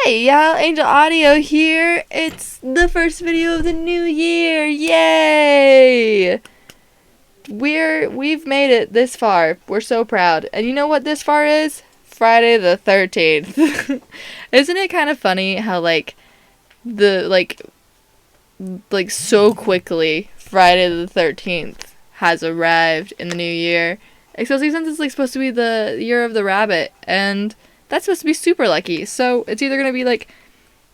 Hey y'all, Angel Audio here. It's the first video of the new year. Yay! We've made it this far. We're so proud. And you know what this far is? Friday the 13th. Isn't it kind of funny how so quickly Friday the 13th has arrived in the new year, especially since it's supposed to be the year of the rabbit, and that's supposed to be super lucky. So it's either going to be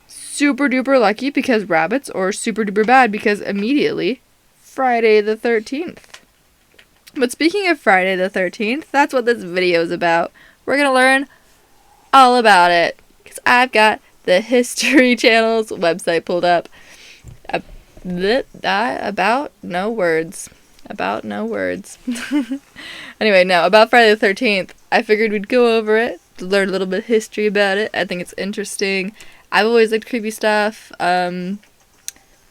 super duper lucky because rabbits, or super duper bad because immediately Friday the 13th. But speaking of Friday the 13th, that's what this video is about. We're going to learn all about it because I've got the History Channel's website pulled up. About no words. Anyway, no, about Friday the 13th, I figured we'd go over it, learn a little bit of history about it. I think it's interesting. I've always liked creepy stuff.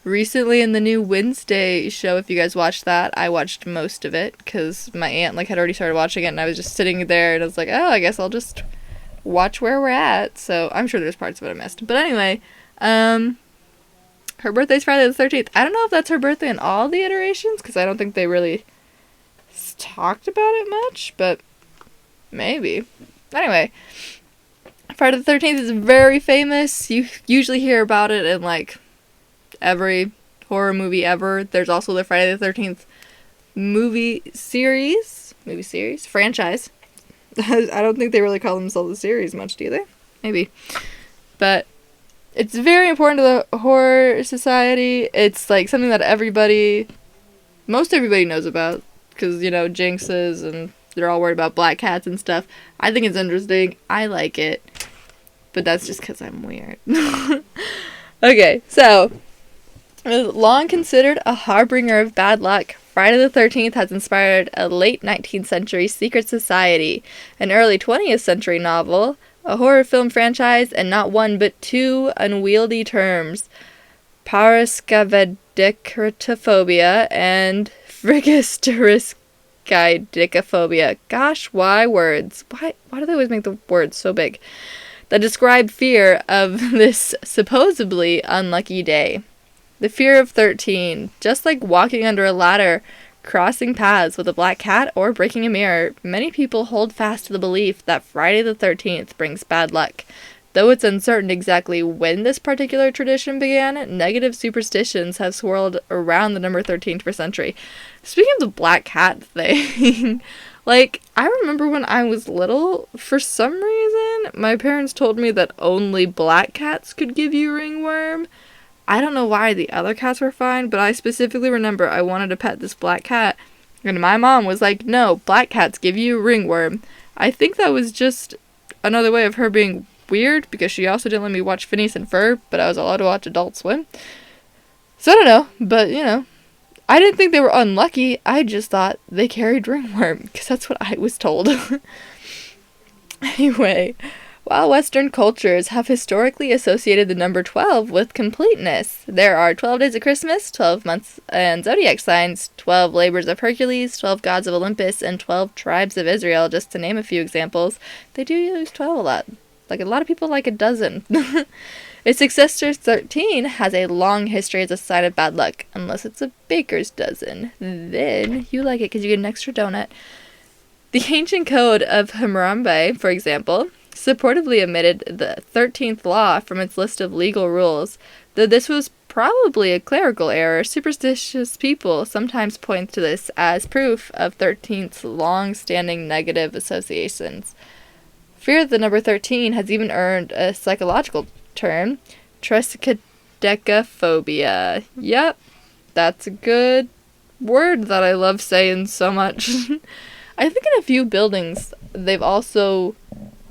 Recently in the new Wednesday show, if you guys watched that, I watched most of it because my aunt had already started watching it, and I was just sitting there and I was like, oh, I guess I'll just watch where we're at. So I'm sure there's parts of it I missed. But anyway, her birthday's Friday the 13th. I don't know if that's her birthday in all the iterations because I don't think they really talked about it much, but maybe. Anyway, Friday the 13th is very famous. You usually hear about it in every horror movie ever. There's also the Friday the 13th movie series, franchise. I don't think they really call themselves a series much, do they? Maybe. But it's very important to the horror society. It's something that most everybody knows about because, jinxes, and they're all worried about black cats and stuff. I think it's interesting. I like it. But that's just because I'm weird. Okay, so it was long considered a harbinger of bad luck. Friday the 13th has inspired a late 19th century secret society, an early 20th century novel, a horror film franchise, and not one but two unwieldy terms, paraskevedicrotophobia and phrygisteriskidicophobia. Gosh, why words? Why do they always make the words so big? That describe fear of this supposedly unlucky day. The fear of 13, just like walking under a ladder, crossing paths with a black cat, or breaking a mirror, many people hold fast to the belief that Friday the 13th brings bad luck. Though it's uncertain exactly when this particular tradition began, negative superstitions have swirled around the number 13 for century. Speaking of the black cat thing, I remember when I was little, for some reason, my parents told me that only black cats could give you ringworm. I don't know why the other cats were fine, but I specifically remember I wanted to pet this black cat, and my mom was like, no, black cats give you ringworm. I think that was just another way of her being weird, because she also didn't let me watch Phineas and Ferb, but I was allowed to watch Adult Swim. So I don't know, but, I didn't think they were unlucky, I just thought they carried ringworm, because that's what I was told. Anyway, while Western cultures have historically associated the number 12 with completeness, there are 12 days of Christmas, 12 months and zodiac signs, 12 labors of Hercules, 12 gods of Olympus, and 12 tribes of Israel, just to name a few examples. They do use 12 a lot. A lot of people like a dozen. Its successor, 13, has a long history as a sign of bad luck, unless it's a baker's dozen. Then you like it because you get an extra donut. The ancient code of Hammurabi, for example, supportively omitted the 13th law from its list of legal rules. Though this was probably a clerical error, superstitious people sometimes point to this as proof of 13th's long-standing negative associations. Fear of the number 13 has even earned a psychological term, triskaidekaphobia. Yep, that's a good word that I love saying so much. I think in a few buildings, they've also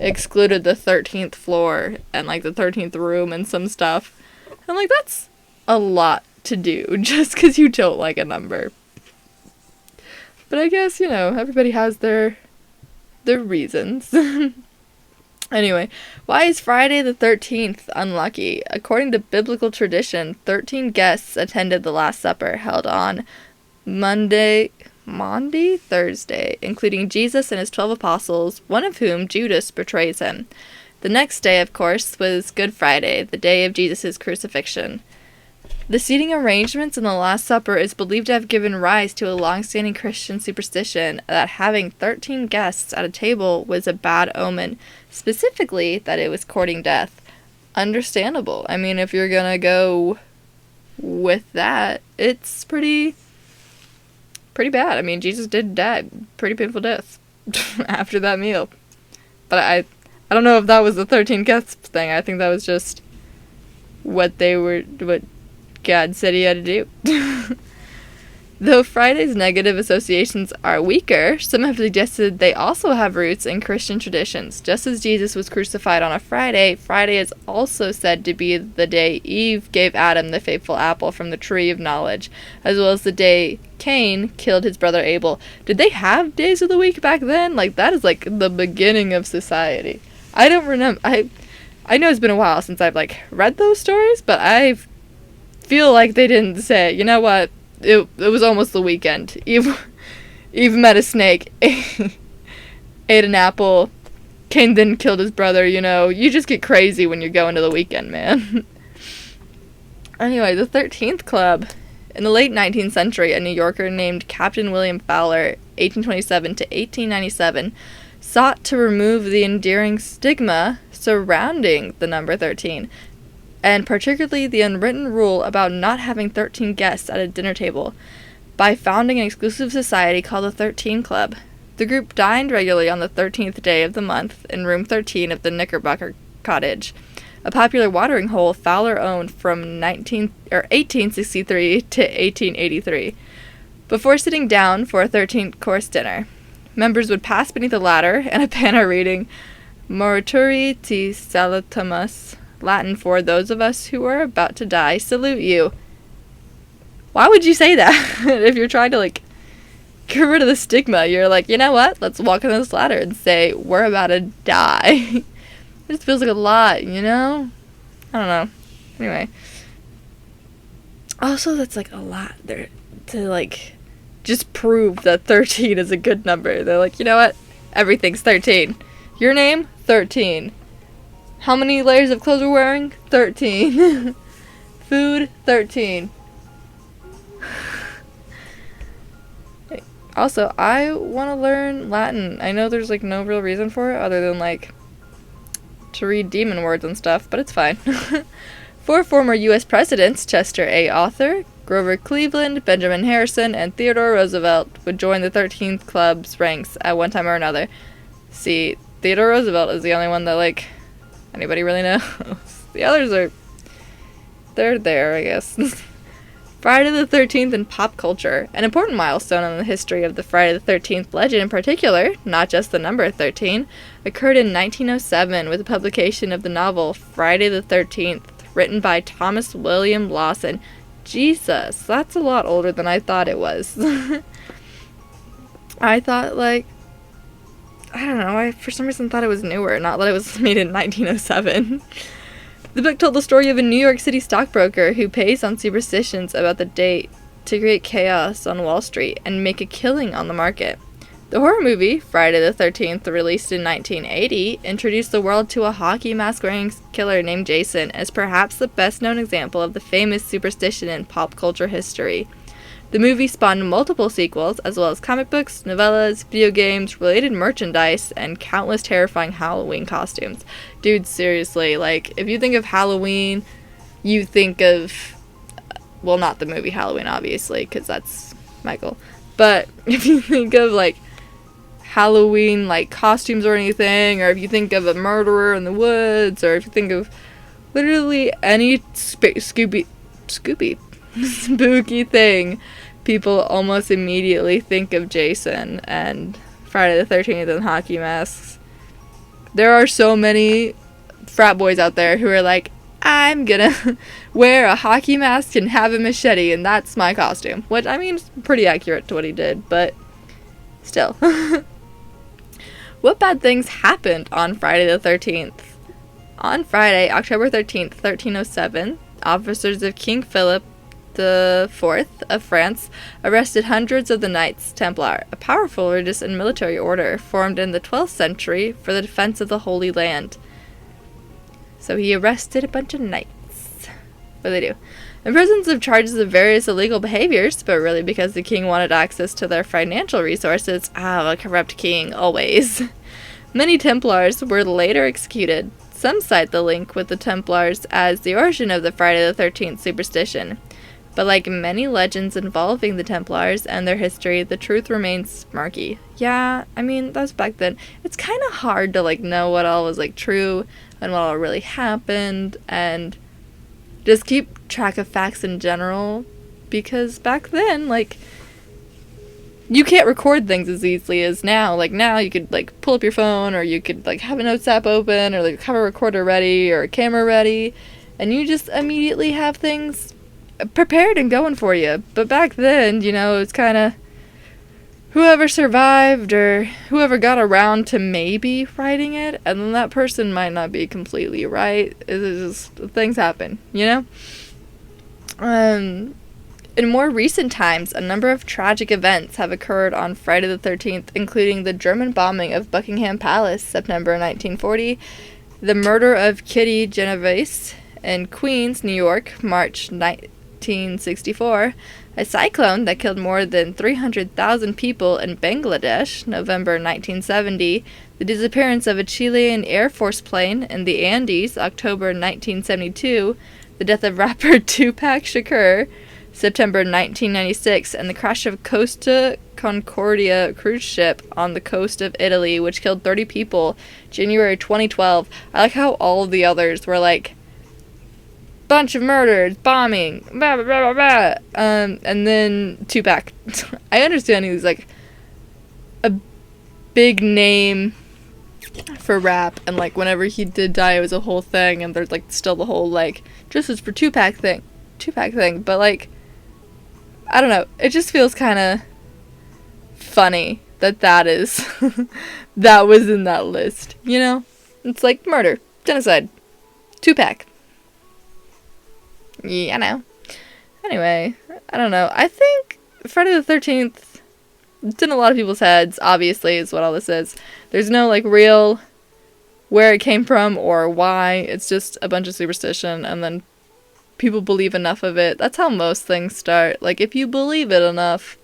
excluded the 13th floor and the 13th room and some stuff. I'm that's a lot to do just because you don't like a number. But I guess, everybody has their reasons. Anyway, why is Friday the 13th unlucky? According to biblical tradition, 13 guests attended the Last Supper held on Thursday, including Jesus and his 12 apostles, one of whom, Judas, betrays him. The next day, of course, was Good Friday, the day of Jesus' crucifixion. The seating arrangements in the Last Supper is believed to have given rise to a long-standing Christian superstition that having 13 guests at a table was a bad omen, specifically that it was courting death. Understandable. I mean, if you're gonna go with that, it's pretty bad. I mean, Jesus did die. Pretty painful death after that meal. But I don't know if that was the 13 guests thing. I think that was just what God said he had to do. Though Friday's negative associations are weaker, some have suggested they also have roots in Christian traditions. Just as Jesus was crucified on a Friday, Friday is also said to be the day Eve gave Adam the fateful apple from the tree of knowledge, as well as the day Cain killed his brother Abel. Did they have days of the week back then? Like, that is like the beginning of society. I don't remember. I know it's been a while since I've like read those stories, but I feel like they didn't say, you know what? It was almost the weekend. Eve met a snake, ate an apple. Cain then killed his brother. You know, you just get crazy when you're going to the weekend, man. Anyway, the 13th Club. In the late 19th century, a New Yorker named Captain William Fowler, 1827 to 1897, sought to remove the endearing stigma surrounding the number 13, and particularly the unwritten rule about not having 13 guests at a dinner table, by founding an exclusive society called the 13 Club. The group dined regularly on the 13th day of the month in room 13 of the Knickerbocker Cottage, a popular watering hole Fowler owned from 1863 to 1883. Before sitting down for a 13-course dinner, members would pass beneath the ladder and a banner reading Morituri te salutamus, Latin for those of us who are about to die salute you. Why would you say that? If you're trying to like get rid of the stigma, you're like, you know what? Let's walk on this ladder and say we're about to die. It just feels like a lot, you know? I don't know. Anyway. Also, that's like a lot there to like just prove that 13 is a good number. They're like, you know what? Everything's 13. Your name? 13. How many layers of clothes we're wearing? 13. Food? 13. Also, I want to learn Latin. I know there's like no real reason for it other than like to read demon words and stuff, but it's fine. 4 former U.S. presidents, Chester A. Arthur, Grover Cleveland, Benjamin Harrison, and Theodore Roosevelt, would join the 13th Club's ranks at one time or another. See, Theodore Roosevelt is the only one that like anybody really knows. The others they're there, I guess. Friday the 13th in pop culture. An important milestone in the history of the Friday the 13th legend in particular, not just the number 13, occurred in 1907 with the publication of the novel Friday the 13th, written by Thomas William Lawson. Jesus, that's a lot older than I thought it was. I thought, like, I don't know, I for some reason thought it was newer, not that it was made in 1907. The book told the story of a New York City stockbroker who pays on superstitions about the date to create chaos on Wall Street and make a killing on the market. The horror movie, Friday the 13th, released in 1980, introduced the world to a hockey mask-wearing killer named Jason as perhaps the best-known example of the famous superstition in pop culture history. The movie spawned multiple sequels, as well as comic books, novellas, video games, related merchandise, and countless terrifying Halloween costumes. Dude, seriously, like, if you think of Halloween, you think of, well, not the movie Halloween, obviously, because that's Michael, but if you think of, like, Halloween, like, costumes or anything, or if you think of a murderer in the woods, or if you think of literally any spooky thing, people almost immediately think of Jason and Friday the 13th and hockey masks. There are so many frat boys out there who are like, I'm gonna wear a hockey mask and have a machete and that's my costume. Which, I mean, is pretty accurate to what he did, but still. What bad things happened on Friday the 13th? On Friday, October 13th, 1307, officers of King Philip IV of France arrested hundreds of the Knights Templar, a powerful religious and military order formed in the 12th century for the defense of the Holy Land. So he arrested a bunch of knights. What do they do? In presence of charges of various illegal behaviors, but really because the king wanted access to their financial resources. A corrupt king, always. Many Templars were later executed. Some cite the link with the Templars as the origin of the Friday the 13th superstition. But like many legends involving the Templars and their history, the truth remains murky. Yeah, I mean, that was back then. It's kind of hard to, like, know what all was, like, true and what all really happened, and just keep track of facts in general, because back then, like, you can't record things as easily as now. Like, now you could, like, pull up your phone, or you could, like, have a notes app open, or, like, have a recorder ready, or a camera ready, and you just immediately have things prepared and going for you. But back then, you know, it's kind of whoever survived or whoever got around to maybe writing it, and then that person might not be completely right. It's just, things happen, you know? In more recent times, a number of tragic events have occurred on Friday the 13th, including the German bombing of Buckingham Palace, September 1940, the murder of Kitty Genovese in Queens, New York, March 1964, a cyclone that killed more than 300,000 people in Bangladesh, November 1970, the disappearance of a Chilean Air Force plane in the Andes, October 1972, the death of rapper Tupac Shakur, September 1996, and the crash of Costa Concordia cruise ship on the coast of Italy, which killed 30 people, January 2012. I like how all of the others were like, bunch of murders, bombing, blah, blah, blah, blah, blah. And then Tupac. I understand he was, like, a big name for rap, and, like, whenever he did die, it was a whole thing, and there's, like, still the whole, like, justice for Tupac thing, but, like, I don't know, it just feels kind of funny that is, that was in that list, you know? It's like murder, genocide, Tupac. Yeah, I know. Anyway, I don't know. I think Friday the 13th, it's in a lot of people's heads, obviously, is what all this is. There's no, like, real where it came from or why. It's just a bunch of superstition, and then people believe enough of it. That's how most things start. Like, if you believe it enough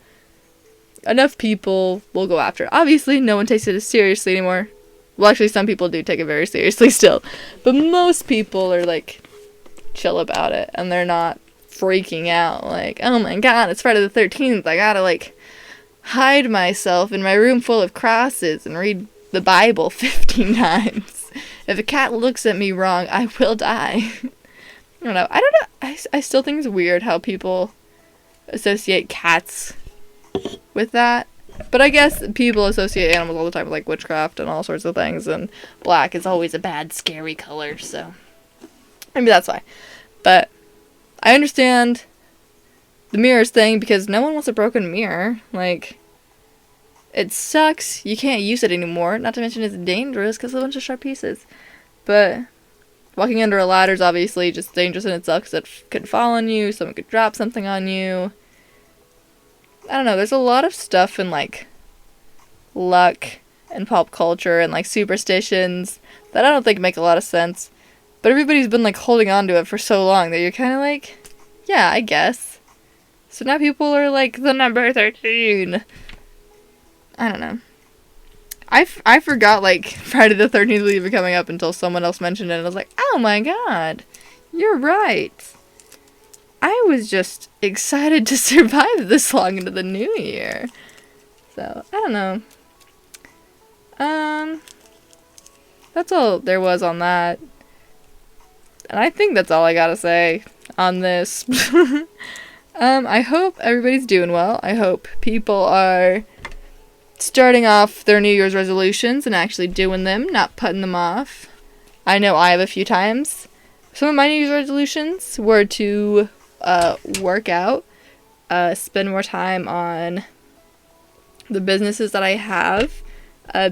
people will go after it. Obviously, no one takes it as seriously anymore. Well, actually, some people do take it very seriously still. But most people are, like, chill about it, and they're not freaking out like, oh my god, it's Friday the 13th, I gotta, like, hide myself in my room full of crosses and read the Bible 15 times. If a cat looks at me wrong, I will die. I don't know. I still think it's weird how people associate cats with that, but I guess people associate animals all the time with, like, witchcraft and all sorts of things, and black is always a bad, scary color, so maybe that's why. But I understand the mirrors thing, because no one wants a broken mirror. Like, it sucks. You can't use it anymore. Not to mention it's dangerous because of a bunch of sharp pieces. But walking under a ladder is obviously just dangerous in itself because it could fall on you. Someone could drop something on you. I don't know. There's a lot of stuff in, like, luck and pop culture and, like, superstitions that I don't think make a lot of sense. But everybody's been, like, holding on to it for so long that you're kind of like, yeah, I guess. So now people are like, the number 13. I don't know. I forgot, like, Friday the 13th was even coming up until someone else mentioned it, and I was like, oh my god, you're right. I was just excited to survive this long into the new year. So, I don't know. That's all there was on that. And I think that's all I gotta say on this. I hope everybody's doing well. I hope people are starting off their New Year's resolutions and actually doing them, not putting them off. I know I have a few times. Some of my New Year's resolutions were to work out, spend more time on the businesses that I have,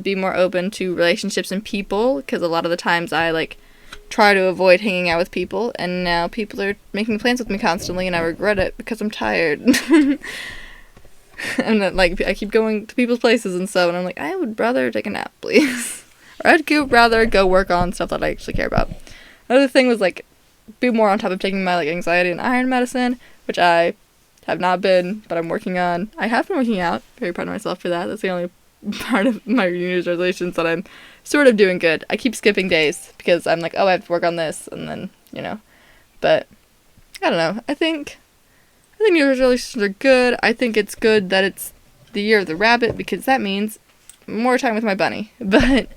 be more open to relationships and people, because a lot of the times I, like, try to avoid hanging out with people, and now people are making plans with me constantly, and I regret it because I'm tired. And then, like, I keep going to people's places and stuff, and I'm like, I would rather take a nap, please. Or I'd rather go work on stuff that I actually care about. Another thing was like be more on top of taking my like anxiety and iron medicine, which I have not been, but I'm working on. I have been working out. Very proud of myself for that. That's the only part of my New Year's resolutions that I'm sort of doing good. I keep skipping days because I'm like, oh, I have to work on this, and then, you know. But I don't know. I think New Year's resolutions are good. I think it's good that it's the year of the rabbit because that means more time with my bunny. But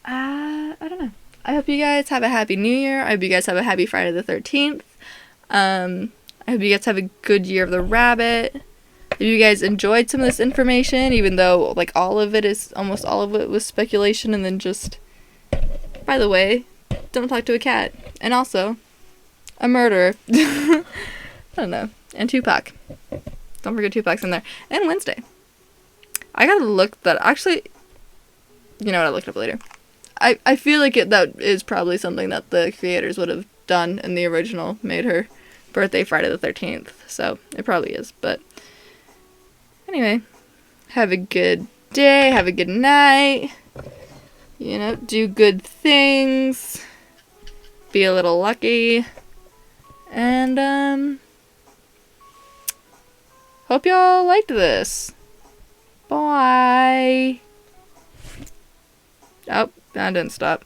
I don't know. I hope you guys have a happy New Year. I hope you guys have a happy Friday the 13th. I hope you guys have a good year of the rabbit. If you guys enjoyed some of this information, even though like almost all of it was speculation, and then just, by the way, don't talk to a cat, and also a murderer. I don't know, and Tupac. Don't forget Tupac's in there, and Wednesday. I gotta look that. Actually, you know what? I'll look it up later. I feel like that is probably something that the creators would have done in the original Made Her Birthday Friday the 13th. So it probably is. But anyway, have a good day. Have a good night. You know, do good things. Be a little lucky. And hope y'all liked this. Bye. Oh, I didn't stop.